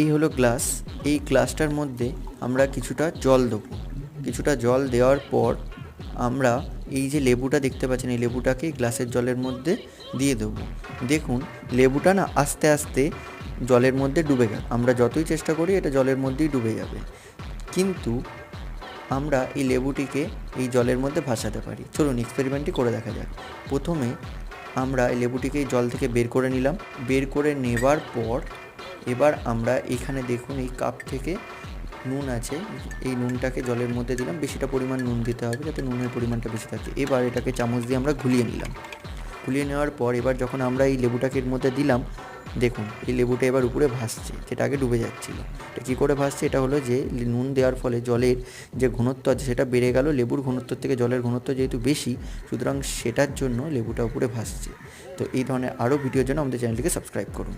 এই হলো গ্লাস। এই গ্লাসটার মধ্যে আমরা কিছুটা জল দেবো। কিছুটা জল দেওয়ার পর আমরা এই যে লেবুটা দেখতে পাচ্ছেন, এই লেবুটাকে গ্লাসের জলের মধ্যে দিয়ে দেবো। দেখুন লেবুটা না আস্তে আস্তে জলের মধ্যে ডুবে গেল। আমরা যতই চেষ্টা করি এটা জলের মধ্যেই ডুবে যাবে, কিন্তু আমরা এই লেবুটিকে এই জলের মধ্যে ভাসাতে পারি। চলুন এক্সপেরিমেন্টটি করে দেখা যাক। প্রথমে আমরা এই লেবুটিকে জল থেকে বের করে নিলাম। বের করে নেবার পর এবার আমরা এখানে দেখুন এই কাপ থেকে নুন আছে, এই নুনটাকে জলের মধ্যে দিলাম। বেশিটা পরিমাণ নুন দিতে হবে যাতে নুনের পরিমাণটা বেশি থাকে। এবার এটাকে চামচ দিয়ে আমরা ঘুলিয়ে নিলাম। ঘুলিয়ে নেওয়ার পর এবার যখন আমরা এই লেবুটাকে এর মধ্যে দিলাম, দেখুন এই লেবুটা এবার উপরে ভাসছে, যেটা আগে ডুবে যাচ্ছিলো। এটা কী করে ভাসছে? এটা হলো যে নুন দেওয়ার ফলে জলের যে ঘনত্ব আছে সেটা বেড়ে গেল। লেবুর ঘনত্ব থেকে জলের ঘনত্ব যেহেতু বেশি, সুতরাং সেটার জন্য লেবুটা উপরে ভাসছে। তো এই ধরনের আরও ভিডিওর জন্য আমাদের চ্যানেলটিকে সাবস্ক্রাইব করুন।